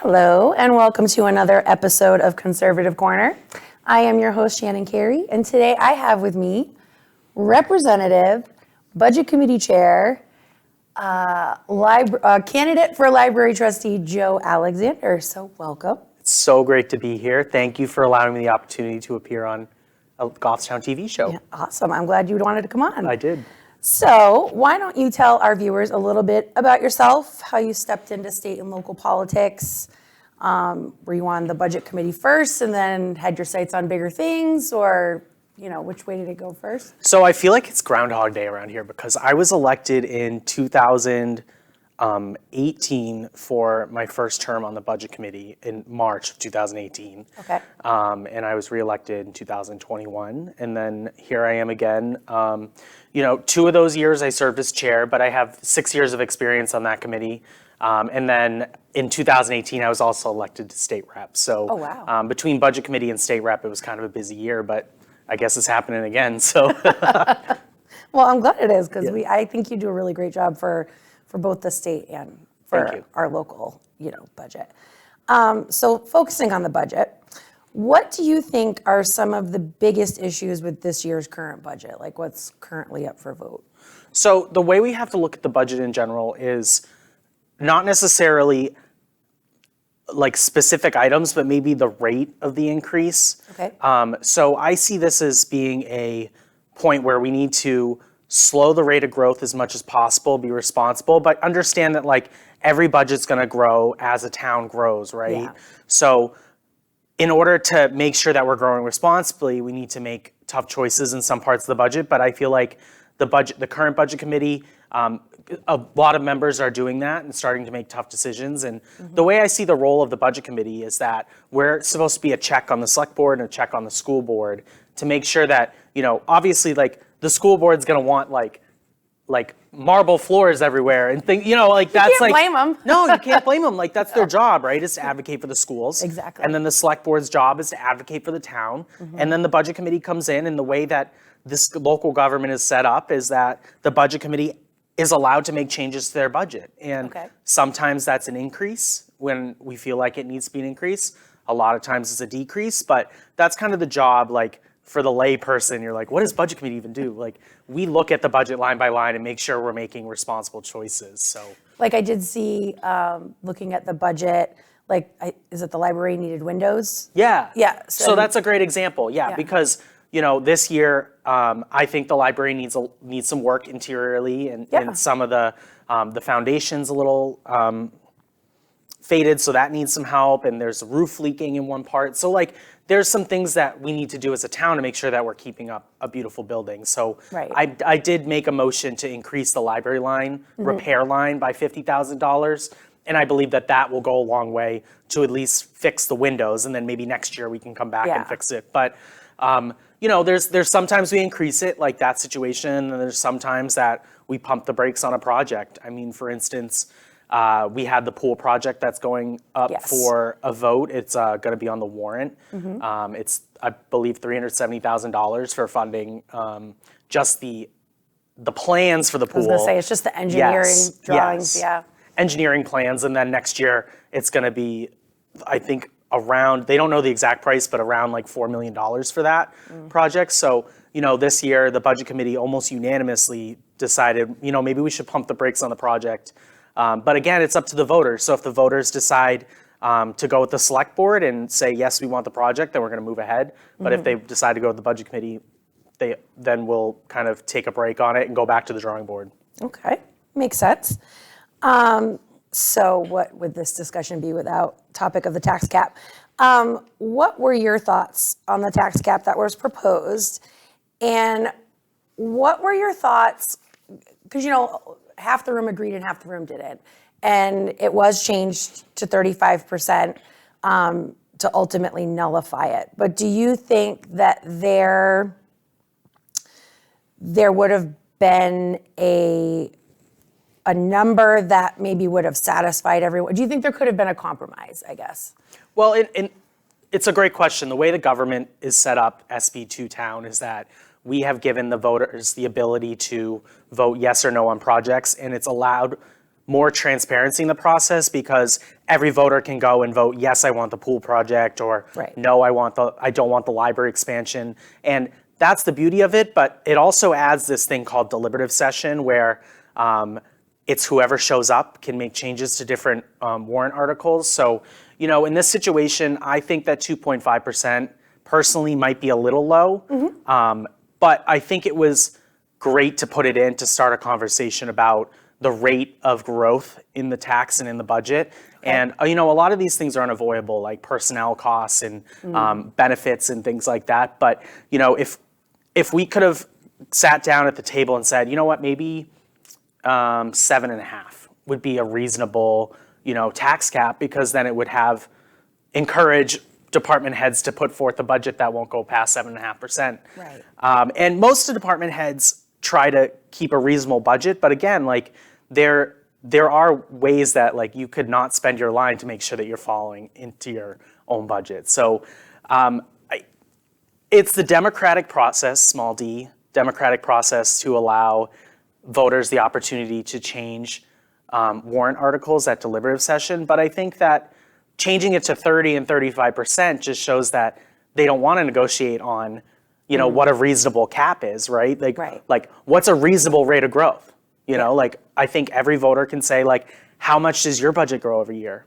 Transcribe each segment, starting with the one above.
Hello, and welcome to another episode of Conservative Corner. I am your host, Shannon Carey, and today I have with me Representative, Budget Committee Chair, candidate for Library Trustee, Joe Alexander. So welcome. It's so great to be here. Thank you for allowing me the opportunity to appear on a Goffstown TV show. Yeah, awesome. I'm glad you wanted to come on. I did. So why don't you tell our viewers a little bit about yourself, how you stepped into state and local politics? Were you on the budget committee first and then had your sights on bigger things, or which way did it go first? So I feel like it's Groundhog Day around here because I was elected in 2018 for my first term on the budget committee in March of 2018. Okay. And I was reelected in 2021, and then here I am again. 2 of those years I served as chair, but I have 6 years of experience on that committee. And then in 2018, I was also elected to state rep. So Oh, wow. Between budget committee and state rep, it was kind of a busy year, but I guess it's happening again. So Well, I'm glad it is because I think you do a really great job for both the state and for our local, budget. So focusing on the budget, what do you think are some of the biggest issues with this year's current budget? Like what's currently up for vote? So the way we have to look at the budget in general is not necessarily like specific items, but maybe the rate of the increase. Okay. So I see this as being a point where we need to slow the rate of growth as much as possible, be responsible, but understand that like every budget's going to grow as a town grows, right? Yeah. So in order to make sure that we're growing responsibly, we need to make tough choices in some parts of the budget, but I feel like the current budget committee, a lot of members are doing that and starting to make tough decisions. And the way I see the role of the budget committee is that we're supposed to be a check on the select board and a check on the school board to make sure that, obviously like the school board's going to want like marble floors everywhere and things, that's can't blame 'em. No, you can't blame them. Like that's their job, right? Is to advocate for the schools. Exactly. And then the select board's job is to advocate for the town. And then the budget committee comes in, and the way that this local government is set up is that the budget committee is allowed to make changes to their budget. And sometimes that's an increase when we feel like it needs to be an increase. A lot of times it's a decrease, but that's kind of the job, like for the lay person, you're like, what does budget committee even do? Like we look at the budget line by line and make sure we're making responsible choices, so. Like I did see, looking at the budget, is it the library needed windows? Yeah. Yeah. So that's a great example, because this year, I think the library needs some work interiorly, and some of the foundation's a little faded, so that needs some help, and there's a roof leaking in one part. So like there's some things that we need to do as a town to make sure that we're keeping up a beautiful building. So I did make a motion to increase the library line, repair line by $50,000. And I believe that will go a long way to at least fix the windows, and then maybe next year we can come back and fix it. But there's sometimes we increase it, like that situation, and there's sometimes that we pump the brakes on a project. I mean, for instance, we had the pool project that's going up for a vote. It's going to be on the warrant. It's, I believe, $370,000 for funding just the plans for the pool. I was going to say, it's just the engineering drawings, engineering plans, and then next year it's going to be, I think, around, they don't know the exact price, but around like $4 million for that project. So, this year the budget committee almost unanimously decided, maybe we should pump the brakes on the project. But again, it's up to the voters. So if the voters decide to go with the select board and say, yes, we want the project, then we're going to move ahead. But if they decide to go with the budget committee, then we'll kind of take a break on it and go back to the drawing board. Okay, makes sense. So what would this discussion be without topic of the tax cap? What were your thoughts on the tax cap that was proposed? And what were your thoughts, because half the room agreed and half the room didn't. And it was changed to 35% to ultimately nullify it. But do you think that there would have been a number that maybe would have satisfied everyone? Do you think there could have been a compromise, I guess? Well, it's a great question. The way the government is set up, SB2 Town, is that we have given the voters the ability to vote yes or no on projects, and it's allowed more transparency in the process, because every voter can go and vote, yes, I want the pool project, or no, I don't want the library expansion. And that's the beauty of it, but it also adds this thing called deliberative session, where it's whoever shows up can make changes to different warrant articles. So, in this situation, I think that 2.5% personally might be a little low, but I think it was great to put it in to start a conversation about the rate of growth in the tax and in the budget. And, a lot of these things are unavoidable, like personnel costs and benefits and things like that. But, if we could have sat down at the table and said, you know what, maybe 7.5 would be a reasonable, tax cap, because then it would encourage department heads to put forth a budget that won't go past 7.5%. Right. And most of the department heads try to keep a reasonable budget, but again, like there are ways that like you could not spend your line to make sure that you're following into your own budget. So it's the democratic process, small d, democratic process, to allow voters the opportunity to change warrant articles at deliberative session. But I think that changing it to 30 and 35% just shows that they don't want to negotiate on, what a reasonable cap is, right? Like what's a reasonable rate of growth? Like I think every voter can say, like, how much does your budget grow every year?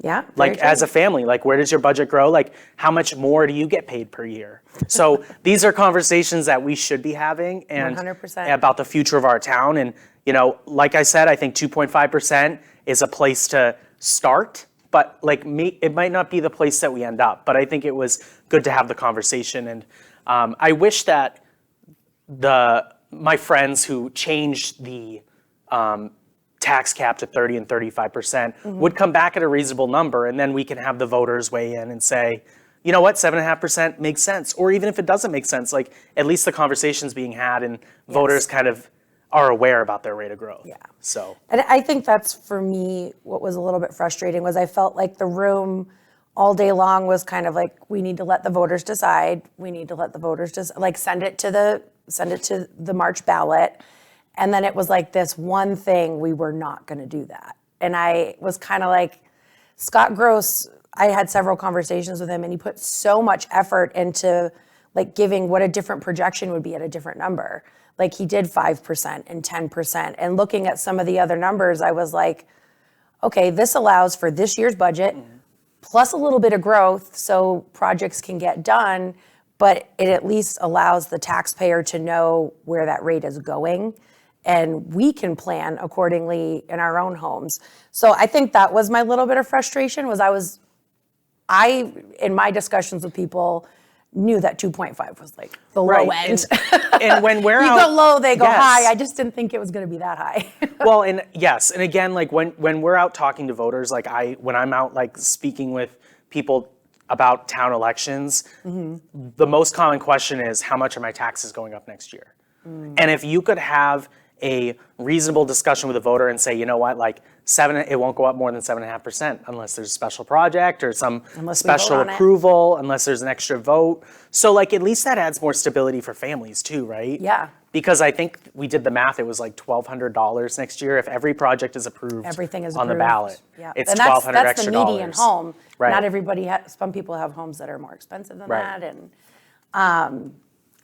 Yeah. Like as a family, like where does your budget grow? Like how much more do you get paid per year? So these are conversations that we should be having, and 100%. about the future of our town. And, like I said, I think 2.5% is a place to start, but like it might not be the place that we end up. But I think it was good to have the conversation. And I wish that my friends who changed the tax cap to 30 and 35% would come back at a reasonable number, and then we can have the voters weigh in and say, you know what, 7.5% makes sense. Or even if it doesn't make sense, like at least the conversation's being had, and voters kind of are aware about their rate of growth. Yeah. So. And I think that's, for me, what was a little bit frustrating was I felt like the room all day long was kind of like, we need to let the voters decide. We need to let the voters just like send it to the March ballot. And then it was like this one thing, we were not going to do that. And I was kind of like, Scott Gross, I had several conversations with him, and he put so much effort into like giving what a different projection would be at a different number. Like he did 5% and 10%. And looking at some of the other numbers, I was like, okay, this allows for this year's budget plus a little bit of growth so projects can get done, but it at least allows the taxpayer to know where that rate is going, and we can plan accordingly in our own homes. So I think that was my little bit of frustration, was I in my discussions with people, knew that 2.5 was like the low end. And when we're you out, go low, they go yes. high. I just didn't think it was going to be that high. Well, and yes, and again, like when we're out talking to voters, like when I'm out like speaking with people about town elections, the most common question is, how much are my taxes going up next year? And if you could have a reasonable discussion with a voter and say, you know what, like it won't go up more than 7.5% unless there's a special project or some special approval, unless there's an extra vote. So like at least that adds more stability for families too, right? Yeah. Because I think we did the math, it was like $1,200 next year if every project is approved. Everything is on approved. the ballot. Yeah. It's and $1,200 that's extra the median dollars. home. Right. Not everybody some people have homes that are more expensive than Right. that. And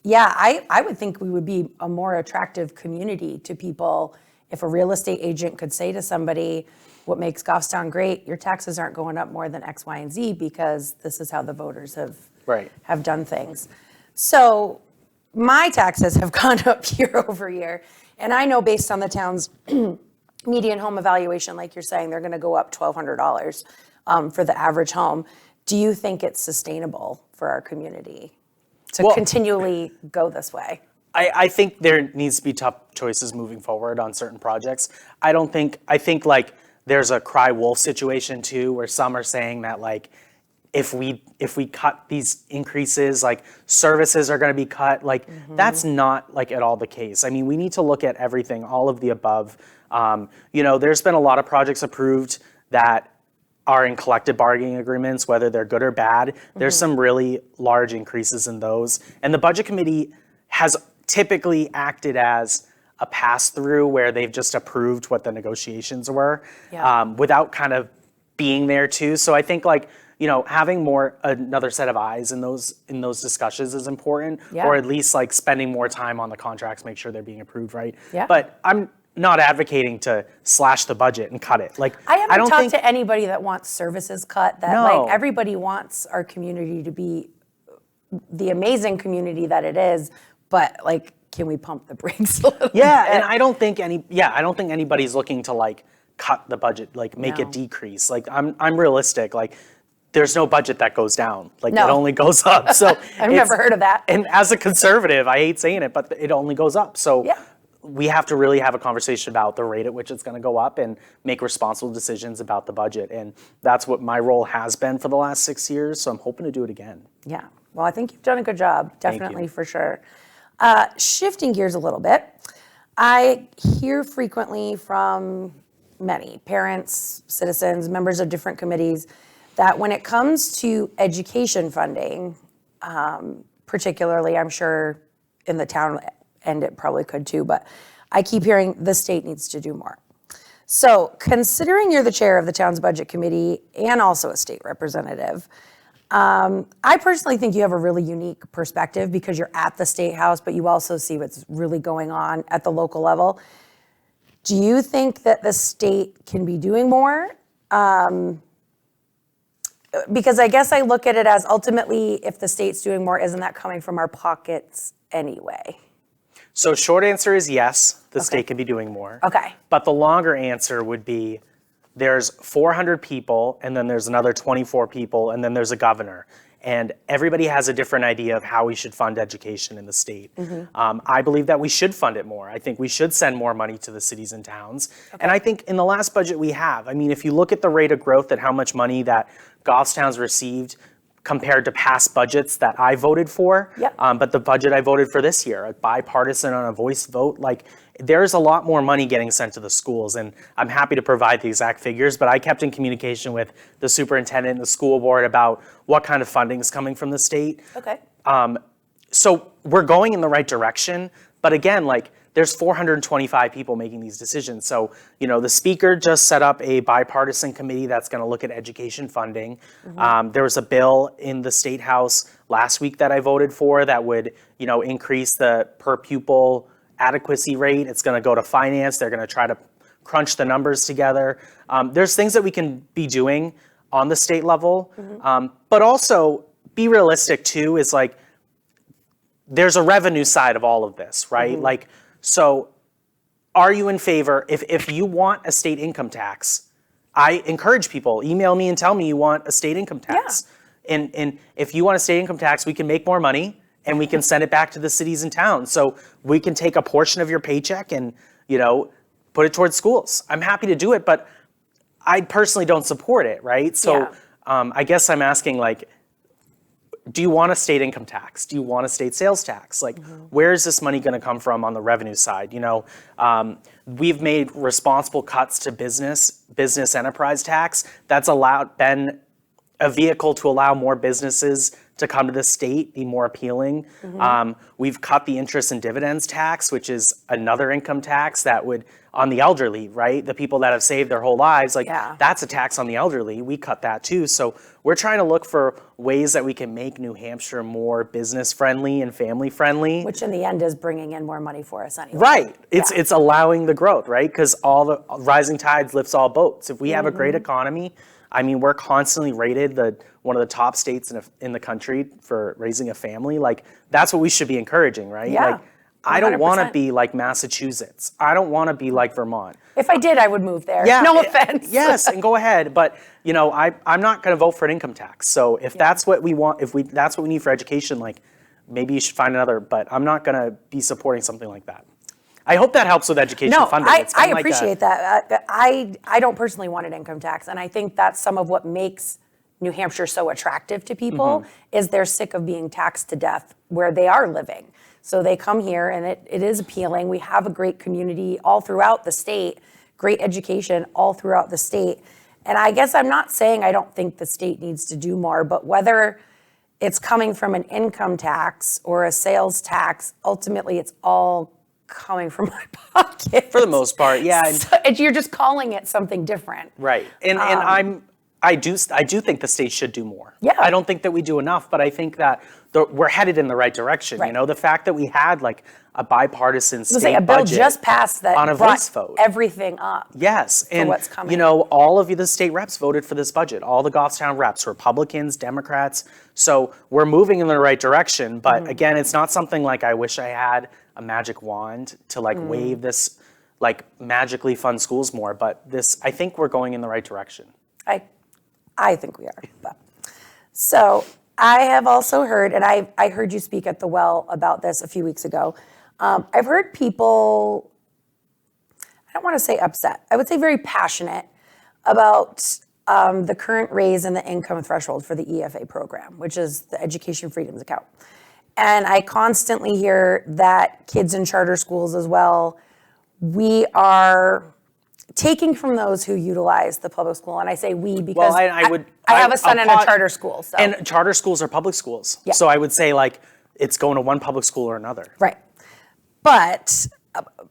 yeah, I would think we would be a more attractive community to people if a real estate agent could say to somebody, what makes Goffstown great, your taxes aren't going up more than X, Y, and Z because this is how the voters have done things. So my taxes have gone up year over year. And I know based on the town's median home evaluation, like you're saying, they're gonna go up $1,200 for the average home. Do you think it's sustainable for our community to continually go this way? I think there needs to be tough choices moving forward on certain projects. I think like there's a cry wolf situation too, where some are saying that like, if we cut these increases, like services are gonna be cut, like that's not like at all the case. I mean, we need to look at everything, all of the above. There's been a lot of projects approved that are in collective bargaining agreements, whether they're good or bad. There's some really large increases in those. And the budget committee has typically acted as a pass through where they've just approved what the negotiations were, without kind of being there too. So I think like, having another set of eyes in those discussions is important, or at least like spending more time on the contracts, make sure they're being approved right. But I'm not advocating to slash the budget and cut it. Like I haven't don't talked think to anybody that wants services cut. That like everybody wants our community to be the amazing community that it is, but like, can we pump the brakes a little bit? And I don't think anybody's looking to like cut the budget, like make it decrease. Like I'm realistic. Like there's no budget that goes down. Like it only goes up. So I've never heard of that. And as a conservative, I hate saying it, but it only goes up. So we have to really have a conversation about the rate at which it's going to go up and make responsible decisions about the budget. And that's what my role has been for the last 6 years. So I'm hoping to do it again. Yeah. Well, I think you've done a good job. Definitely, for sure. Shifting gears a little bit, I hear frequently from many parents, citizens, members of different committees that when it comes to education funding, particularly, I'm sure in the town, and it probably could too, but I keep hearing the state needs to do more. So considering you're the chair of the town's budget committee and also a state representative, I personally think you have a really unique perspective because you're at the state house, but you also see what's really going on at the local level. Do you think that the state can be doing more? Because I guess I look at it as ultimately, if the state's doing more, isn't that coming from our pockets anyway? So short answer is yes, the state can be doing more. Okay. But the longer answer would be there's 400 people, and then there's another 24 people, and then there's a governor. And everybody has a different idea of how we should fund education in the state. I believe that we should fund it more. I think we should send more money to the cities and towns. And I think in the last budget we have, I mean, if you look at the rate of growth at how much money that Goffstown's received compared to past budgets that I voted for, but the budget I voted for this year, a bipartisan on a voice vote, like there's a lot more money getting sent to the schools, and I'm happy to provide the exact figures, but I kept in communication with the superintendent and the school board about what kind of funding is coming from the state. Okay. So we're going in the right direction, but again, like there's 425 people making these decisions. So, the speaker just set up a bipartisan committee that's going to look at education funding. There was a bill in the State House last week that I voted for that would, increase the per pupil adequacy rate. It's going to go to finance. They're going to try to crunch the numbers together. There's things that we can be doing on the state level, but also be realistic too, is like, there's a revenue side of all of this, right? Like, so are you in favor, if you want a state income tax, I encourage people, email me and tell me you want a state income tax. And if you want a state income tax, we can make more money and we can send it back to the cities and towns. So we can take a portion of your paycheck and, put it towards schools. I'm happy to do it, but I personally don't support it, right? So I guess I'm asking, like, do you want a state income tax? Do you want a state sales tax? Like, where is this money going to come from on the revenue side? We've made responsible cuts to business enterprise tax. That's been a vehicle to allow more businesses to come to the state, be more appealing. We've cut the interest and dividends tax, which is another income tax that would, on the elderly, right? The people that have saved their whole lives, like that's a tax on the elderly. We cut that too. So we're trying to look for ways that we can make New Hampshire more business friendly and family friendly. Which in the end is bringing in more money for us anyway. Right. It's allowing the growth, right? Because all the rising tides lifts all boats. If we have a great economy, I mean, we're constantly rated one of the top states in the country for raising a family. Like, that's what we should be encouraging, right? Yeah, like, I don't want to 100%. be like Massachusetts. I don't want to be like Vermont. If I did, I would move there. Yeah, No offense. Yes, and go ahead. But, I'm not going to vote for an income tax. So if that's what we want, that's what we need for education, like, maybe you should find another. But I'm not going to be supporting something like that. I hope that helps with education funding. I appreciate that. I don't personally want an income tax, and I think that's some of what makes New Hampshire so attractive to people, is they're sick of being taxed to death where they are living. So they come here, and it is appealing. We have a great community all throughout the state, great education all throughout the state. And I guess I'm not saying I don't think the state needs to do more, but whether it's coming from an income tax or a sales tax, ultimately it's all coming from my pocket. For the most part, yeah. And You're just calling it something different. right. And I do think the state should do more. Yeah. I don't think that we do enough, but I think that we're headed in the right direction. Right. You know, the fact that we had like a bipartisan state A bill budget just passed that on a brought voice vote. everything up. Yes, and what's coming. you know, all of you, the state reps voted for this budget. All the Goffstown reps, Republicans, Democrats. So we're moving in the right direction. But again, it's not something like I wish I had a magic wand to like wave this, like magically fund schools more. But this, I think we're going in the right direction. I think we are. But. So I have also heard, and I heard you speak at the Well about this a few weeks ago. I've heard people, I don't want to say upset, I would say very passionate about the current raise in the income threshold for the EFA program, which is the Education Freedoms Account. And I constantly hear that kids in charter schools as well, we are taking from those who utilize the public school. And I say we because I have a son in a charter school. So. And charter schools are public schools. Yeah. So I would say like it's going to one public school or another. Right. But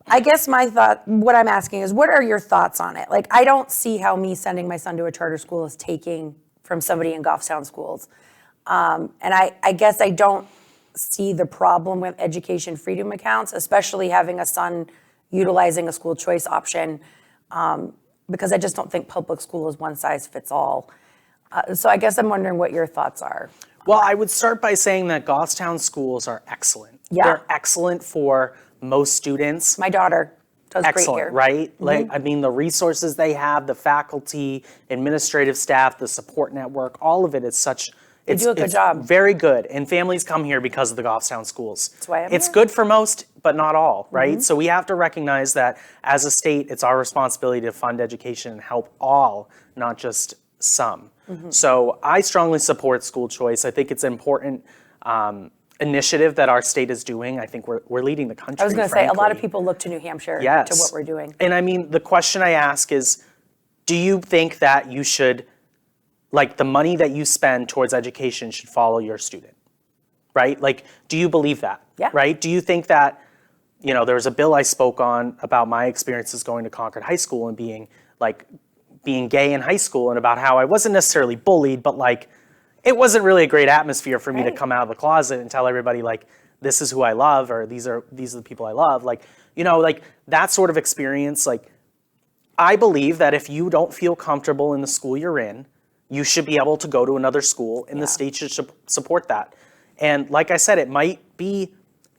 I guess what I'm asking is, what are your thoughts on it? Like, I don't see how me sending my son to a charter school is taking from somebody in Goffstown schools. And I guess I don't see the problem with education freedom accounts, especially having a son utilizing a school choice option, because I just don't think public school is one size fits all. So I guess I'm wondering what your thoughts are. Well, I would start by saying that Goffstown schools are excellent. Yeah. They're excellent for most students. My daughter does Excellent, great here. right? Like, I mean, the resources they have, the faculty, administrative staff, the support network, all of it is such. They do a good job. Very good. And families come here because of the Goffstown schools. That's why I'm It's here. good for most, but not all, right? So we have to recognize that as a state, it's our responsibility to fund education and help all, not just some. So I strongly support school choice. I think it's an important initiative that our state is doing. I think we're leading the country. I was going to say, a lot of frankly. people look to New Hampshire Yes. to what we're doing. And I mean, the question I ask is, do you think that you should, like the money that you spend towards education should follow your student, right? Like, do you believe that? Yeah. Right? Do you think that, you know, there was a bill I spoke on about my experiences going to Concord High School and being gay in high school, and about how I wasn't necessarily bullied, but like, it wasn't really a great atmosphere for me to come out of the closet and tell everybody like, this is who I love, or these are the people I love. Like, you know, like that sort of experience, like, I believe that if you don't feel comfortable in the school you're in, you should be able to go to another school, and the state should support that. And like I said, it might be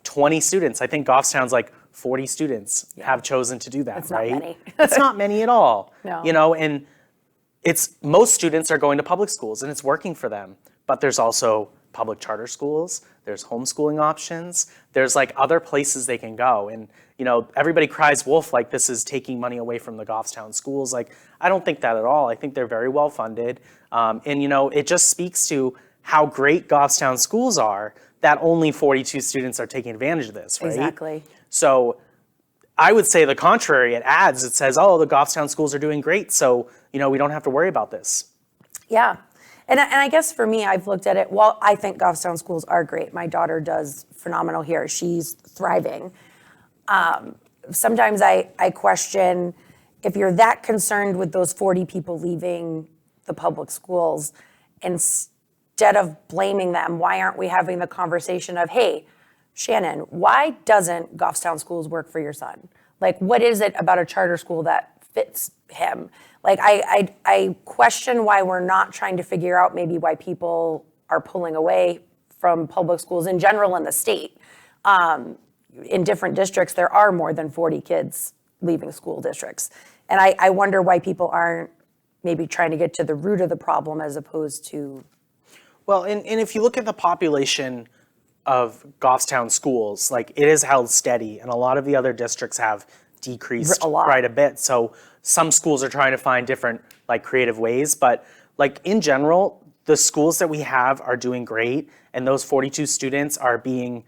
20 students. I think Goffstown's like 40 students have chosen to do that, It's right? not many. It's not many at all. No. You know, and most students are going to public schools and it's working for them. But there's also public charter schools, there's homeschooling options, there's like other places they can go. And, you know, everybody cries wolf like this is taking money away from the Goffstown schools. Like, I don't think that at all. I think they're very well funded. And, you know, it just speaks to how great Goffstown schools are that only 42 students are taking advantage of this, right? Exactly. So I would say the contrary. It says, oh, the Goffstown schools are doing great, so, you know, we don't have to worry about this. Yeah. And I guess for me, I've looked at it, well, I think Goffstown schools are great. My daughter does phenomenal here. She's thriving. Sometimes I question, if you're that concerned with those 40 people leaving the public schools, instead of blaming them, why aren't we having the conversation of, hey, Shannon, why doesn't Goffstown schools work for your son? Like, what is it about a charter school that fits him? Like, I question why we're not trying to figure out maybe why people are pulling away from public schools in general in the state. In different districts, there are more than 40 kids leaving school districts. And I wonder why people aren't maybe trying to get to the root of the problem as opposed to... Well, and if you look at the population of Goffstown schools, like, it is held steady, and a lot of the other districts have decreased quite a bit. So some schools are trying to find different, like, creative ways, but like in general, the schools that we have are doing great, and those 42 students are being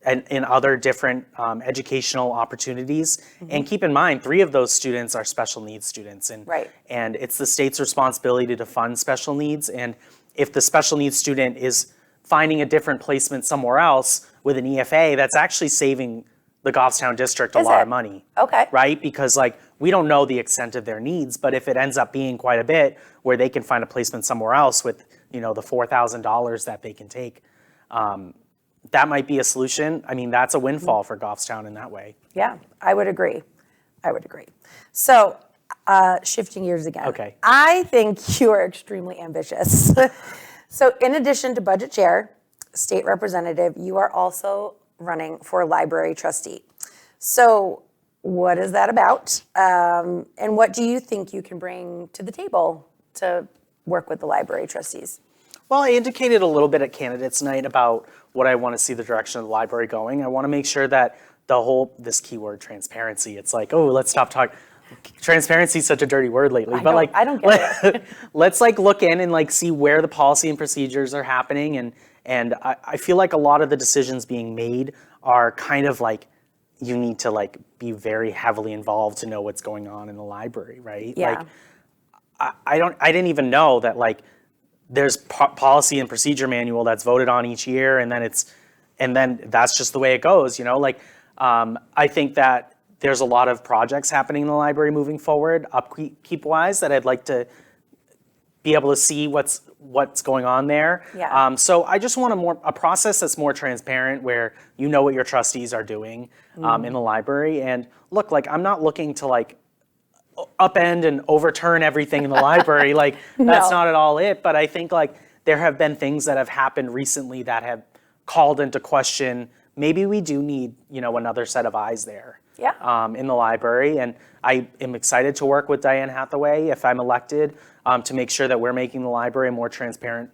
in other different educational opportunities. And keep in mind, 3 of those students are special needs students, and and it's the state's responsibility to fund special needs. And if the special needs student is finding a different placement somewhere else with an EFA, that's actually saving the Goffstown district a Is lot it? of money. Okay. Right? Because like, we don't know the extent of their needs, but if it ends up being quite a bit where they can find a placement somewhere else with, the $4,000 that they can take, that might be a solution. I mean, that's a windfall for Goffstown in that way. Yeah, I would agree. So, shifting gears again. Okay. I think you are extremely ambitious. So in addition to budget chair, state representative, you are also running for library trustee. So what is that about? And what do you think you can bring to the table to work with the library trustees? Well, I indicated a little bit at candidates night about what I want to see the direction of the library going. I want to make sure that this keyword transparency, it's like, oh, let's stop talking. Transparency is such a dirty word lately, I don't get it. Let's like look in and like see where the policy and procedures are happening, and I feel like a lot of the decisions being made are kind of like, you need to like be very heavily involved to know what's going on in the library, right? Yeah. Like I didn't even know that like there's policy and procedure manual that's voted on each year, and then that's just the way it goes, like I think that there's a lot of projects happening in the library moving forward, upkeep-wise, that I'd like to be able to see what's going on there. Yeah. So I just want a process that's more transparent, where you know what your trustees are doing in the library. And look, like I'm not looking to like upend and overturn everything in the library. Like that's not at all it. But I think like there have been things that have happened recently that have called into question, maybe we do need, another set of eyes there. Yeah. In the library. And I am excited to work with Diane Hathaway if I'm elected to make sure that we're making the library a more transparent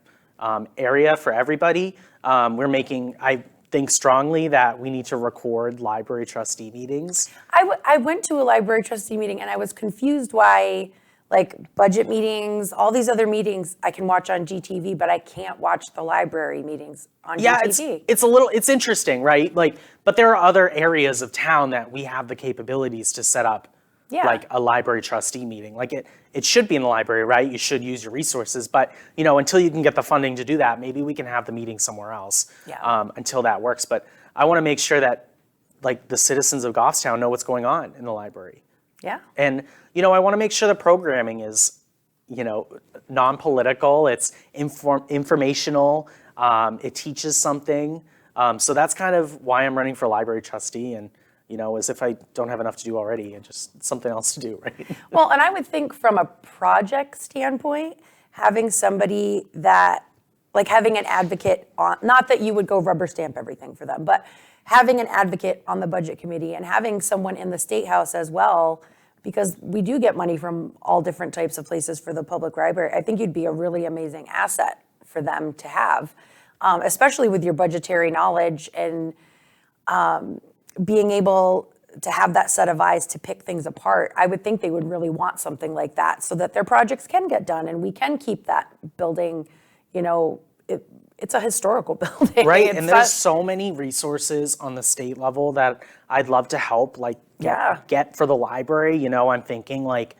area for everybody. I think strongly that we need to record library trustee meetings. I went to a library trustee meeting and I was confused why, like budget meetings, all these other meetings I can watch on GTV, but I can't watch the library meetings on GTV. It's interesting, right? Like, but there are other areas of town that we have the capabilities to set up like a library trustee meeting. Like it should be in the library, right? You should use your resources, but until you can get the funding to do that, maybe we can have the meeting somewhere else until that works. But I want to make sure that like the citizens of Goffstown know what's going on in the library. Yeah. And, I want to make sure the programming is, non-political, it's informational, it teaches something. So that's kind of why I'm running for library trustee, and, as if I don't have enough to do already, and just something else to do, right? Well, and I would think from a project standpoint, having somebody that, like having an advocate on, not that you would go rubber stamp everything for them, but having an advocate on the budget committee and having someone in the State House as well, because we do get money from all different types of places for the public library. I think you'd be a really amazing asset for them to have, especially with your budgetary knowledge and being able to have that set of eyes to pick things apart. I would think they would really want something like that so that their projects can get done and we can keep that building, it's a historical building. Right, and there's so many resources on the state level that I'd love to help, like, get for the library. I'm thinking like,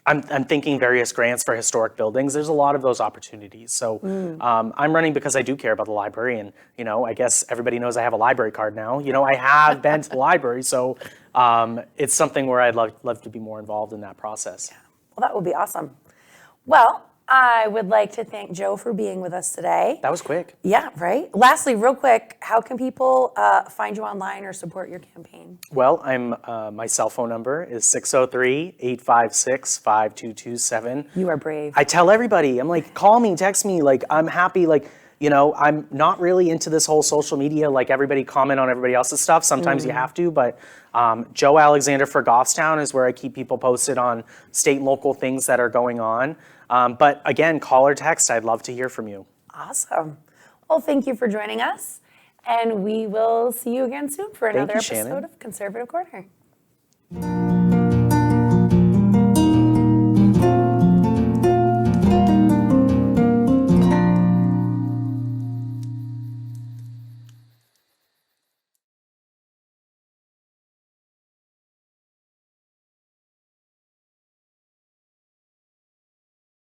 I'm thinking various grants for historic buildings. There's a lot of those opportunities. So I'm running because I do care about the library, and I guess everybody knows I have a library card now. I have been to the library, so it's something where I'd love to be more involved in that process. Yeah. Well, that would be awesome. Well, I would like to thank Joe for being with us today. That was quick. Yeah, right? Lastly, real quick, how can people find you online or support your campaign? Well, my cell phone number is 603-856-5227. You are brave. I tell everybody, I'm like, call me, text me, like, I'm happy, like, I'm not really into this whole social media, like everybody comment on everybody else's stuff. Sometimes you have to, but Joe Alexander for Goffstown is where I keep people posted on state and local things that are going on. But again, call or text. I'd love to hear from you. Awesome. Well, thank you for joining us. And we will see you again soon for another episode of Conservative Corner.